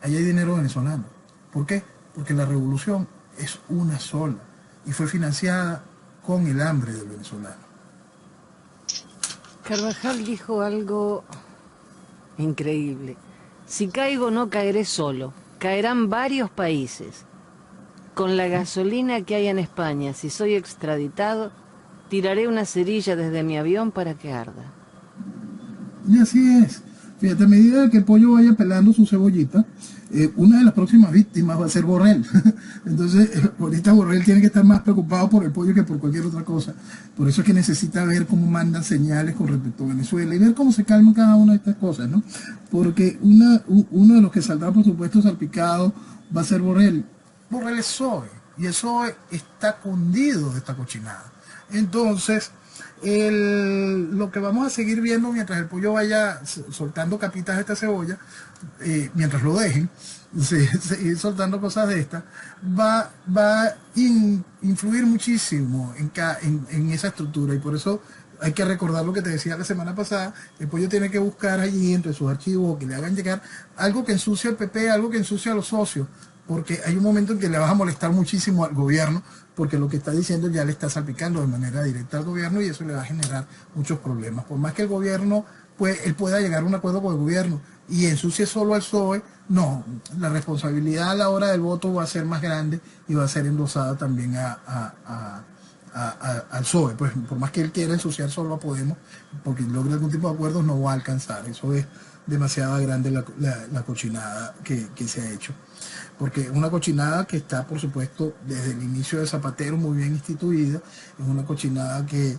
ahí hay dinero venezolano. ¿Por qué? Porque la revolución es una sola y fue financiada con el hambre del venezolano. Carvajal dijo algo increíble. Si caigo no caeré solo, caerán varios países. Con la gasolina que hay en España, si soy extraditado, tiraré una cerilla desde mi avión para que arda. Y así es. Fíjate, a medida que el pollo vaya pelando su cebollita, una de las próximas víctimas va a ser Borrell. Entonces, ahorita Borrell tiene que estar más preocupado por el pollo que por cualquier otra cosa. Por eso es que necesita ver cómo mandan señales con respecto a Venezuela y ver cómo se calman cada una de estas cosas, ¿no? Porque uno de los que saldrá, por supuesto, salpicado va a ser Borrell. Borrell es PSOE, y el PSOE está cundido de esta cochinada. Entonces, lo que vamos a seguir viendo mientras el pollo vaya soltando capitas de esta cebolla, mientras lo dejen, seguir soltando cosas de estas, va a influir muchísimo en esa estructura, y por eso hay que recordar lo que te decía la semana pasada. El pollo tiene que buscar allí entre sus archivos que le hagan llegar algo que ensucie al PP, algo que ensucie a los socios, porque hay un momento en que le vas a molestar muchísimo al gobierno, porque lo que está diciendo ya le está salpicando de manera directa al gobierno y eso le va a generar muchos problemas. Por más que el gobierno él pueda llegar a un acuerdo con el gobierno y ensucie solo al PSOE, no, la responsabilidad a la hora del voto va a ser más grande y va a ser endosada también al PSOE. Pues por más que él quiera ensuciar solo a Podemos, porque logre algún tipo de acuerdos, no va a alcanzar. Eso es demasiado grande la cochinada que se ha hecho. Porque una cochinada que está, por supuesto, desde el inicio de Zapatero muy bien instituida, es una cochinada que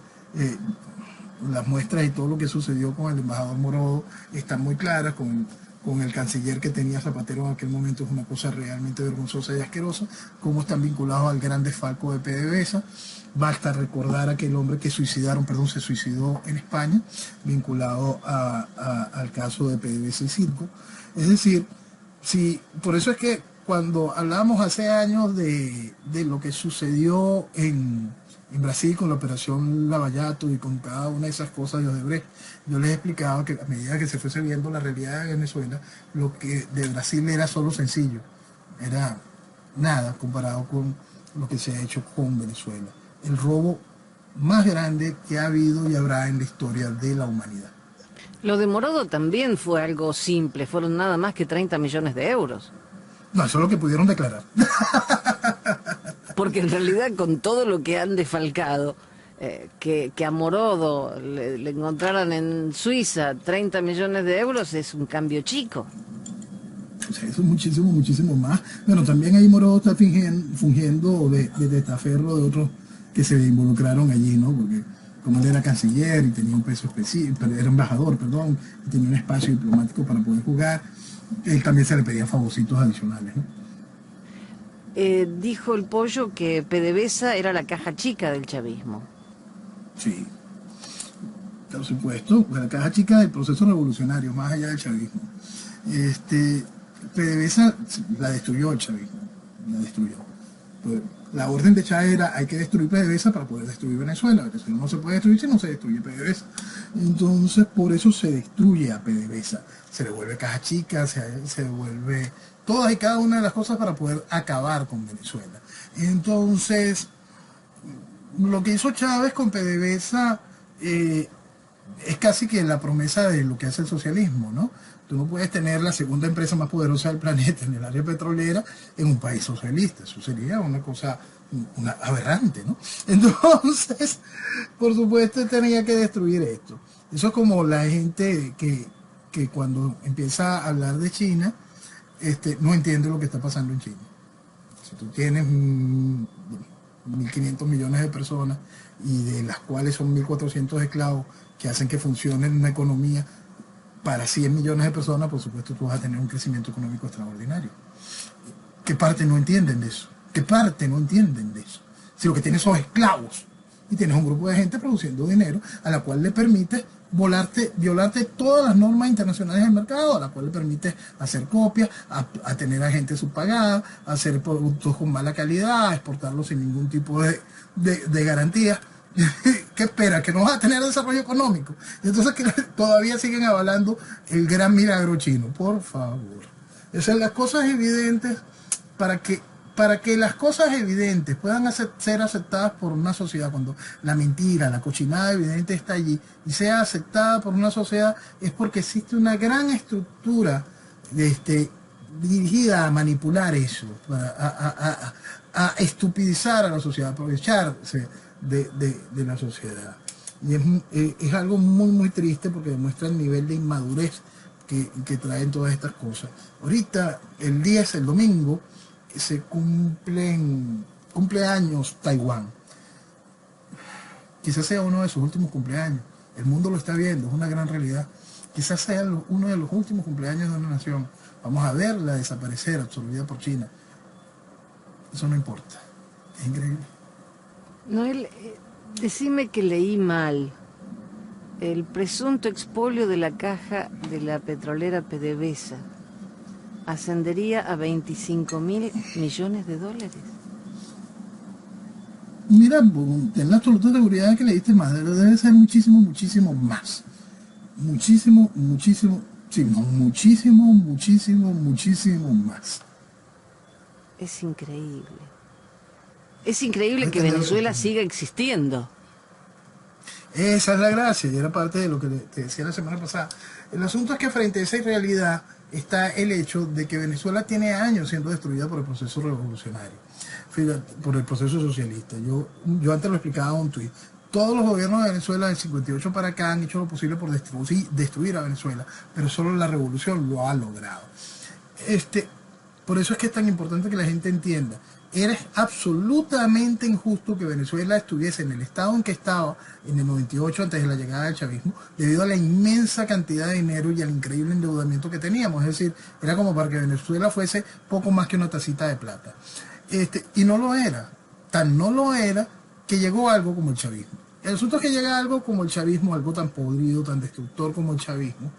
las muestras y todo lo que sucedió con el embajador Morodo están muy claras, con el canciller que tenía Zapatero en aquel momento, es una cosa realmente vergonzosa y asquerosa, cómo están vinculados al gran desfalco de PDVSA. Basta recordar a aquel hombre que se suicidó en España, vinculado al caso de PDVSA y Circo. Es decir, por eso es que cuando hablamos hace años de lo que sucedió en Brasil con la operación Lavallato y con cada una de esas cosas de Odebrecht, yo les he explicado que a medida que se fuese viendo la realidad de Venezuela, lo que de Brasil era solo sencillo, era nada comparado con lo que se ha hecho con Venezuela. El robo más grande que ha habido y habrá en la historia de la humanidad. Lo de Morodo también fue algo simple, fueron nada más que 30 millones de euros. No, eso es lo que pudieron declarar. Porque en realidad con todo lo que han desfalcado, que a Morodo le encontraran en Suiza 30 millones de euros es un cambio chico. O sea, eso es muchísimo, muchísimo más. Bueno, también ahí Morodo está fungiendo de testaferro de otros que se involucraron allí, ¿no? Porque como él era canciller y tenía un peso específico, era embajador, perdón, y tenía un espacio diplomático para poder jugar, él también se le pedía favorcitos adicionales, ¿no? Dijo el pollo que PDVSA era la caja chica del chavismo. Sí, por supuesto, la caja chica del proceso revolucionario, más allá del chavismo. PDVSA la destruyó el chavismo, la destruyó. Pues, la orden de Chávez era: hay que destruir PDVSA para poder destruir Venezuela. Venezuela no se puede destruir si no se destruye PDVSA. Entonces, por eso se destruye a PDVSA. Se le vuelve caja chica, se devuelve todas y cada una de las cosas para poder acabar con Venezuela. Entonces, lo que hizo Chávez con PDVSA es casi que la promesa de lo que hace el socialismo, ¿no? Tú no puedes tener la segunda empresa más poderosa del planeta en el área petrolera en un país socialista. Eso sería una cosa aberrante, ¿no? Entonces, por supuesto, tenía que destruir esto. Eso es como la gente que cuando empieza a hablar de China, no entiende lo que está pasando en China. Si tú tienes 1.500 millones de personas y de las cuales son 1.400 esclavos que hacen que funcione una economía para 100 millones de personas, por supuesto tú vas a tener un crecimiento económico extraordinario. ¿Qué parte no entienden de eso? ¿Qué parte no entienden de eso? Si lo que tienes son esclavos y tienes un grupo de gente produciendo dinero a la cual le permite violarte todas las normas internacionales del mercado, a la cual le permite hacer copias, a tener a gente subpagada, a hacer productos con mala calidad, a exportarlos sin ningún tipo de garantía. ¿Qué espera? ¿Que no vas a tener desarrollo económico? Y entonces que todavía siguen avalando el gran milagro chino. Por favor. Esas son las cosas evidentes para que las cosas evidentes puedan ser aceptadas por una sociedad, cuando la mentira, la cochinada evidente está allí y sea aceptada por una sociedad, es porque existe una gran estructura dirigida a manipular eso, a estupidizar a la sociedad, a aprovecharse de la sociedad. Y es algo muy, muy triste porque demuestra el nivel de inmadurez que traen todas estas cosas. Ahorita, el 10, el domingo, se cumpleaños Taiwán. Quizás sea uno de sus últimos cumpleaños. El mundo lo está viendo, es una gran realidad. Quizás sea uno de los últimos cumpleaños de una nación. Vamos a verla desaparecer, absorbida por China. Eso no importa. Es increíble. Noel, decime que leí mal. El presunto expolio de la caja de la petrolera PDVSA ascendería a 25.000 millones de dólares. Mira, ten la absoluta seguridad de que le diste más. Debe ser muchísimo, muchísimo más. Muchísimo, muchísimo, sí, no, muchísimo, muchísimo, muchísimo más. Es increíble. Es increíble que Venezuela siga existiendo. Esa es la gracia, y era parte de lo que te decía la semana pasada. El asunto es que frente a esa irrealidad está el hecho de que Venezuela tiene años siendo destruida por el proceso revolucionario, por el proceso socialista. Yo antes lo explicaba en un tuit. Todos los gobiernos de Venezuela del 58 para acá han hecho lo posible por destruir a Venezuela, pero solo la revolución lo ha logrado. Por eso es que es tan importante que la gente entienda. Era absolutamente injusto que Venezuela estuviese en el estado en que estaba en el 98 antes de la llegada del chavismo, debido a la inmensa cantidad de dinero y al increíble endeudamiento que teníamos. Es decir, era como para que Venezuela fuese poco más que una tacita de plata. Y no lo era. Tan no lo era que llegó algo como el chavismo. El asunto es que llega algo como el chavismo, algo tan podrido, tan destructor como el chavismo,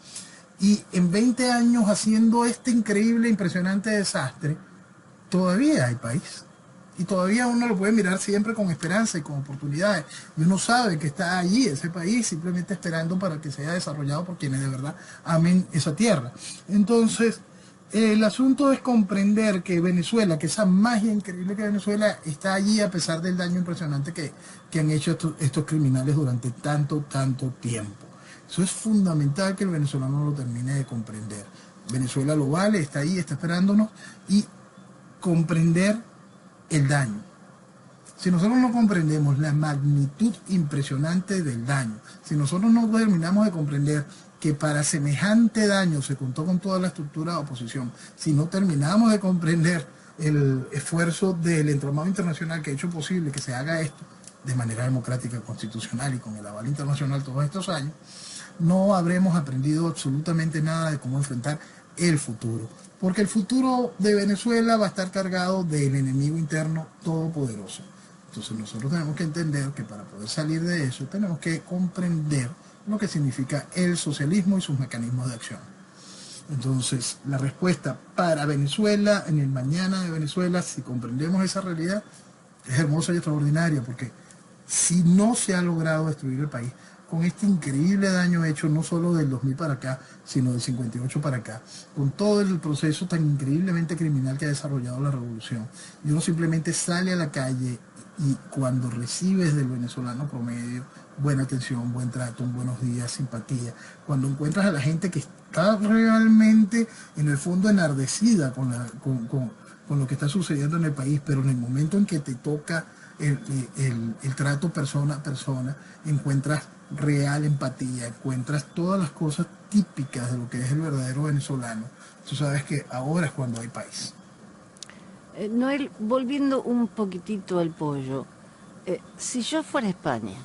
y en 20 años haciendo este increíble, impresionante desastre, todavía hay país. Y todavía uno lo puede mirar siempre con esperanza y con oportunidades. Y uno sabe que está allí, ese país, simplemente esperando para que sea desarrollado por quienes de verdad amen esa tierra. Entonces, el asunto es comprender que Venezuela, que esa magia increíble que Venezuela está allí a pesar del daño impresionante que han hecho estos criminales durante tanto tiempo. Eso es fundamental que el venezolano lo termine de comprender. Venezuela lo vale, está ahí, está esperándonos, y comprender el daño. Si nosotros no comprendemos la magnitud impresionante del daño, si nosotros no terminamos de comprender que para semejante daño se contó con toda la estructura de oposición, si no terminamos de comprender el esfuerzo del entramado internacional que ha hecho posible que se haga esto de manera democrática, constitucional y con el aval internacional todos estos años, no habremos aprendido absolutamente nada de cómo enfrentar el futuro. Porque el futuro de Venezuela va a estar cargado del enemigo interno todopoderoso. Entonces nosotros tenemos que entender que para poder salir de eso tenemos que comprender lo que significa el socialismo y sus mecanismos de acción. Entonces la respuesta para Venezuela, en el mañana de Venezuela, si comprendemos esa realidad, es hermosa y extraordinaria, porque si no se ha logrado destruir el país, con este increíble daño hecho no solo del 2000 para acá, sino del 58 para acá, con todo el proceso tan increíblemente criminal que ha desarrollado la revolución, y uno simplemente sale a la calle y cuando recibes del venezolano promedio buena atención, buen trato, un buenos días, simpatía. Cuando encuentras a la gente que está realmente en el fondo enardecida con lo que está sucediendo en el país, pero en el momento en que te toca el trato persona a persona, encuentras real empatía, encuentras todas las cosas típicas de lo que es el verdadero venezolano. Tú sabes que ahora es cuando hay país. Noel, volviendo un poquitito al pollo, si yo fuera a España,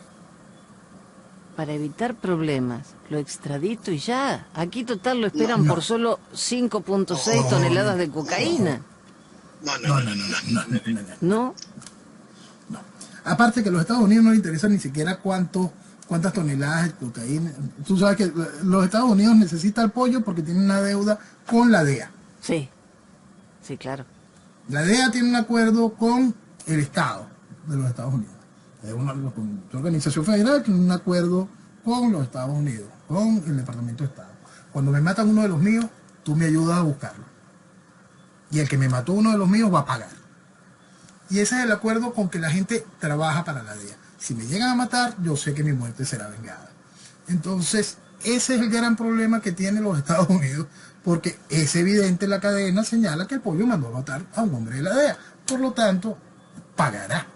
para evitar problemas, lo extradito y ya. Aquí total lo esperan por solo 5.6 toneladas de cocaína. No. Aparte que a los Estados Unidos no les interesa ni siquiera cuántas toneladas de cocaína. Tú sabes que los Estados Unidos necesitan el pollo porque tienen una deuda con la DEA. Sí, sí, claro. La DEA tiene un acuerdo con el Estado de los Estados Unidos. Es una organización federal que tiene un acuerdo con los Estados Unidos, con el Departamento de Estado. Cuando me matan uno de los míos, tú me ayudas a buscarlo. Y el que me mató uno de los míos va a pagar. Y ese es el acuerdo con que la gente trabaja para la DEA. Si me llegan a matar, yo sé que mi muerte será vengada. Entonces, ese es el gran problema que tienen los Estados Unidos, porque es evidente, la cadena señala que el pollo mandó a matar a un hombre de la DEA. Por lo tanto, pagará.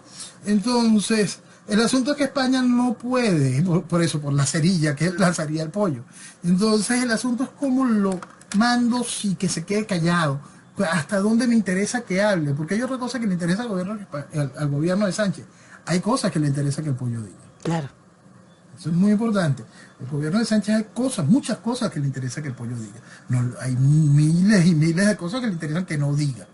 Entonces, el asunto es que España no puede, por eso, por la cerilla que lanzaría el pollo. Entonces, el asunto es cómo lo mando y que se quede callado. Hasta dónde me interesa que hable, porque hay otra cosa que le interesa al gobierno de Sánchez. Hay cosas que le interesa que el pollo diga. Claro. Eso es muy importante. El gobierno de Sánchez hay cosas, muchas cosas que le interesa que el pollo diga. No, hay miles y miles de cosas que le interesan que no diga.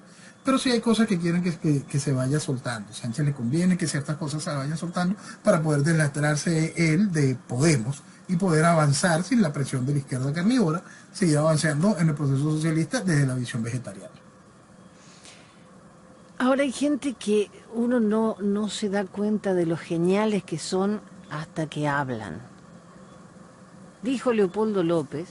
Pero sí hay cosas que quieren que se vaya soltando. Sánchez le conviene que ciertas cosas se vayan soltando para poder deslastrarse él de Podemos y poder avanzar sin la presión de la izquierda carnívora, seguir avanzando en el proceso socialista desde la visión vegetariana. Ahora hay gente que uno no se da cuenta de lo geniales que son hasta que hablan. Dijo Leopoldo López,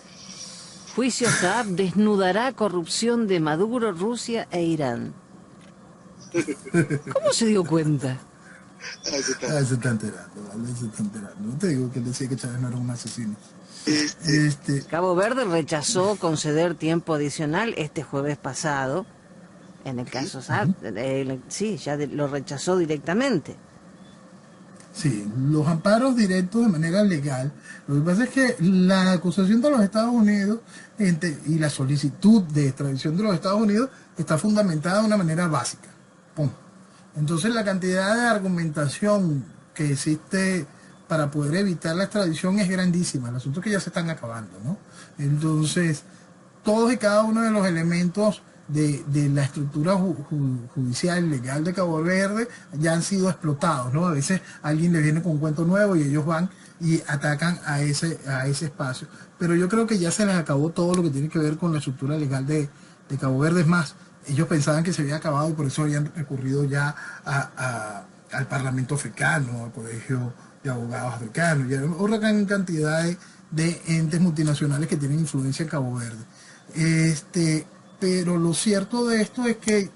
juicio Saab desnudará corrupción de Maduro, Rusia e Irán. ¿Cómo se dio cuenta? Se está enterando, ¿vale? Se está enterando. No te digo que él decía que Chávez no era un asesino. Cabo Verde rechazó conceder tiempo adicional este jueves pasado. En el caso Saab, sí, ya lo rechazó directamente. Sí, los amparos directos de manera legal. Lo que pasa es que la acusación de los Estados Unidos y la solicitud de extradición de los Estados Unidos está fundamentada de una manera básica. ¡Pum! Entonces la cantidad de argumentación que existe para poder evitar la extradición es grandísima. El asunto es que ya se están acabando, ¿no? Entonces, todos y cada uno de los elementos de la estructura judicial legal de Cabo Verde ya han sido explotados, ¿no? A veces alguien le viene con un cuento nuevo y ellos van y atacan a ese espacio. Pero yo creo que ya se les acabó todo lo que tiene que ver con la estructura legal de Cabo Verde. Es más, ellos pensaban que se había acabado y por eso habían recurrido ya al Parlamento africano, al Colegio de Abogados africanos, y a otra gran cantidad de entes multinacionales que tienen influencia en Cabo Verde. Pero lo cierto de esto es que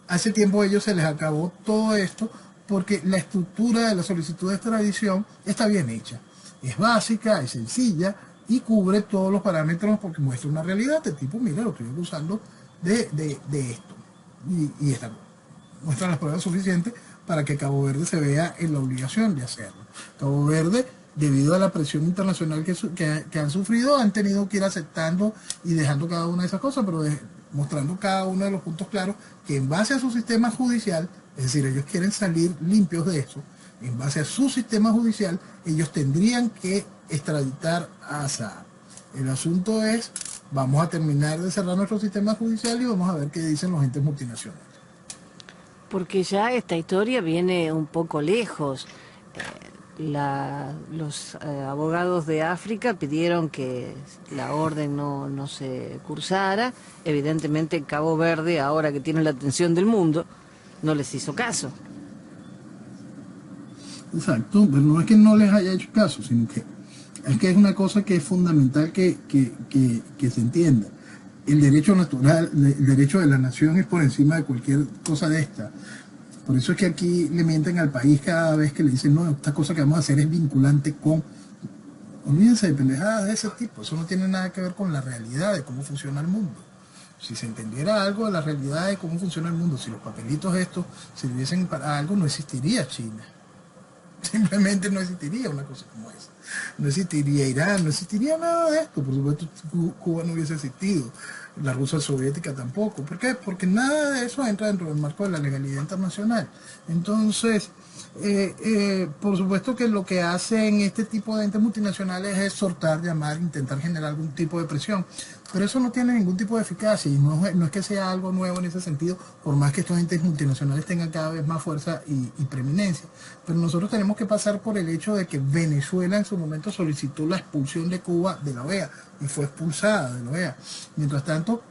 hace tiempo a ellos se les acabó todo esto porque la estructura de la solicitud de extradición está bien hecha. Es básica, es sencilla y cubre todos los parámetros porque muestra una realidad de tipo, mira, lo estoy acusando de esto. Y esta muestra las pruebas suficientes para que Cabo Verde se vea en la obligación de hacerlo. Cabo Verde, debido a la presión internacional que han sufrido, han tenido que ir aceptando y dejando cada una de esas cosas, pero mostrando cada uno de los puntos claros que en base a su sistema judicial, es decir, ellos quieren salir limpios de eso, en base a su sistema judicial, ellos tendrían que extraditar a Saab. El asunto es, vamos a terminar de cerrar nuestro sistema judicial y vamos a ver qué dicen los entes multinacionales. Porque ya esta historia viene un poco lejos. Los abogados de África pidieron que la orden no se cursara. Evidentemente Cabo Verde, ahora que tiene la atención del mundo, no les hizo caso. Exacto, pero no es que no les haya hecho caso, sino que es una cosa que es fundamental que se entienda. El derecho natural, el derecho de la nación es por encima de cualquier cosa de esta. Por eso es que aquí le mienten al país cada vez que le dicen, no, esta cosa que vamos a hacer es vinculante con... Olvídense de pendejadas de ese tipo, eso no tiene nada que ver con la realidad de cómo funciona el mundo. Si se entendiera algo de la realidad de cómo funciona el mundo, si los papelitos estos sirviesen para algo, no existiría China. Simplemente no existiría una cosa como esa. No existiría Irán, no existiría nada de esto. Por supuesto, Cuba no hubiese existido. La Rusia soviética tampoco. ¿Por qué? Porque nada de eso entra dentro del marco de la legalidad internacional. Entonces, por supuesto que lo que hacen este tipo de entes multinacionales es exhortar, llamar, intentar generar algún tipo de presión. Pero eso no tiene ningún tipo de eficacia y no es que sea algo nuevo en ese sentido, por más que estos entes multinacionales tengan cada vez más fuerza y preeminencia. Pero nosotros tenemos que pasar por el hecho de que Venezuela en su momento solicitó la expulsión de Cuba de la OEA y fue expulsada de la OEA. Mientras tanto,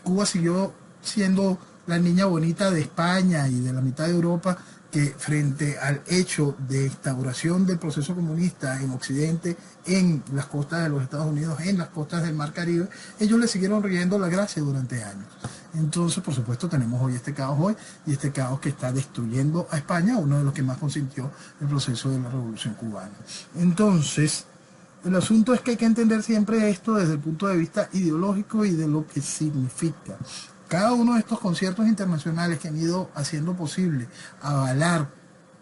Cuba siguió siendo la niña bonita de España y de la mitad de Europa, que frente al hecho de instauración del proceso comunista en Occidente, en las costas de los Estados Unidos, en las costas del Mar Caribe, ellos le siguieron riendo la gracia durante años. Entonces, por supuesto, tenemos hoy este caos y este caos que está destruyendo a España, uno de los que más consintió el proceso de la Revolución Cubana. Entonces, el asunto es que hay que entender siempre esto desde el punto de vista ideológico y de lo que significa. Cada uno de estos conciertos internacionales que han ido haciendo posible avalar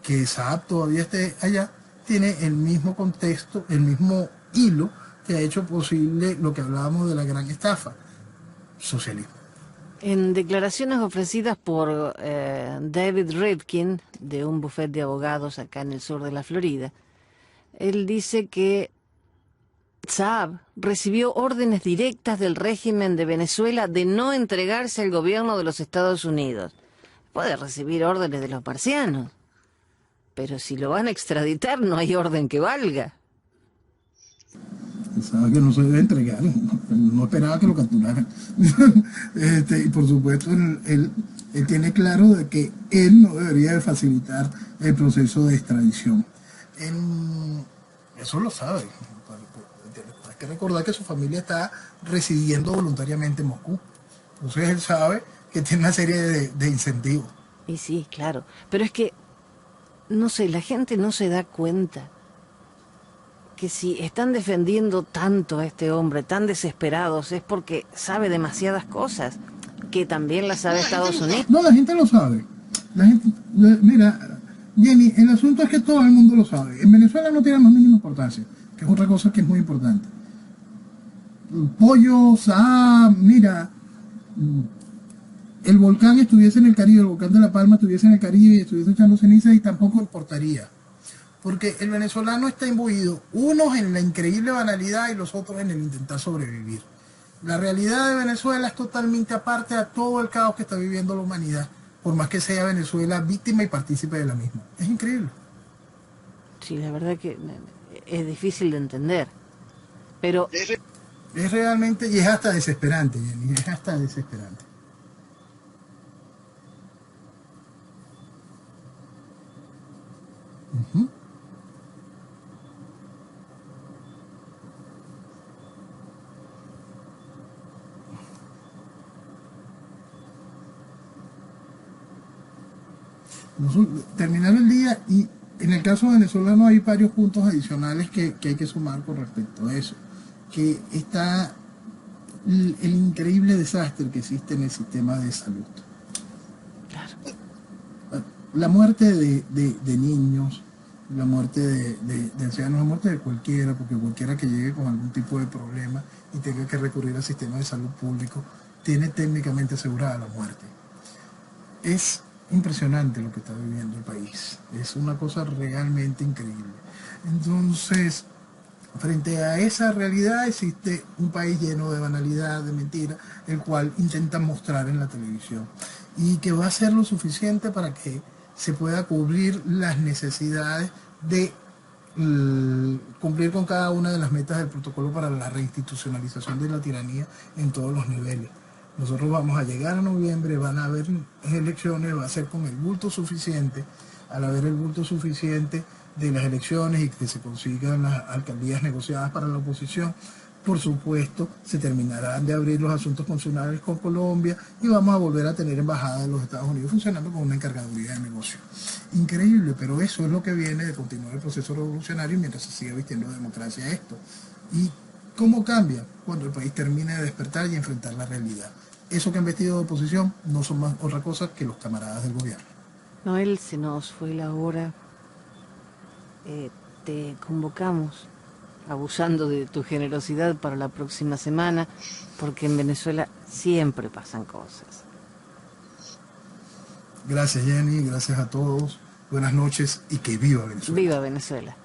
que Saab todavía esté allá, tiene el mismo contexto, el mismo hilo que ha hecho posible lo que hablábamos de la gran estafa, socialismo. En declaraciones ofrecidas por David Rivkin, de un bufete de abogados acá en el sur de la Florida, él dice que Saab recibió órdenes directas del régimen de Venezuela de no entregarse al gobierno de los Estados Unidos. Puede recibir órdenes de los marcianos, pero si lo van a extraditar no hay orden que valga. Pensaba que no se debe entregar, no esperaba que lo capturaran. Y por supuesto él tiene claro de que él no debería de facilitar el proceso de extradición. Eso lo sabe. Hay que recordar que su familia está residiendo voluntariamente en Moscú. Entonces él sabe que tiene una serie de incentivos. Y sí, claro. Pero es que, no sé, la gente no se da cuenta que si están defendiendo tanto a este hombre, tan desesperados, es porque sabe demasiadas cosas, que también las sabe Estados Unidos. No, la gente lo sabe. Mira, Jenny, el asunto es que todo el mundo lo sabe. En Venezuela no tiene más mínima importancia, que es otra cosa que es muy importante. Pollo, Saab, mira, el volcán estuviese en el Caribe, el volcán de La Palma estuviese en el Caribe y estuviese echando cenizas y tampoco importaría. Porque el venezolano está imbuido, unos en la increíble banalidad y los otros en el intentar sobrevivir. La realidad de Venezuela es totalmente aparte a todo el caos que está viviendo la humanidad, por más que sea Venezuela víctima y partícipe de la misma. Es increíble. Sí, la verdad que es difícil de entender. Pero es realmente, y es hasta desesperante, Jenny, es hasta desesperante. Terminar el día, y en el caso venezolano hay varios puntos adicionales que hay que sumar con respecto a eso, que está el increíble desastre que existe en el sistema de salud. claro. La muerte de niños, la muerte de ancianos, la muerte de cualquiera, porque cualquiera que llegue con algún tipo de problema y tenga que recurrir al sistema de salud público, tiene técnicamente asegurada la muerte. Es impresionante lo que está viviendo el país, es una cosa realmente increíble. Entonces, frente a esa realidad existe un país lleno de banalidad, de mentira, el cual intentan mostrar en la televisión y que va a ser lo suficiente para que se pueda cubrir las necesidades de cumplir con cada una de las metas del protocolo para la reinstitucionalización de la tiranía en todos los niveles. Nosotros vamos a llegar a noviembre, van a haber elecciones, va a ser con el bulto suficiente. Al haber el bulto suficiente de las elecciones y que se consigan las alcaldías negociadas para la oposición, por supuesto, se terminarán de abrir los asuntos consulares con Colombia y vamos a volver a tener embajada de los Estados Unidos funcionando con una encargaduría de negocio. Increíble, pero eso es lo que viene de continuar el proceso revolucionario mientras se siga vistiendo de democracia esto. ¿Y cómo cambia? Cuando el país termine de despertar y enfrentar la realidad. Eso que han vestido de oposición no son más otra cosa que los camaradas del gobierno. Noel, se nos fue la hora. Te convocamos, abusando de tu generosidad para la próxima semana, porque en Venezuela siempre pasan cosas. Gracias, Jenny, gracias a todos. Buenas noches y que viva Venezuela. Viva Venezuela.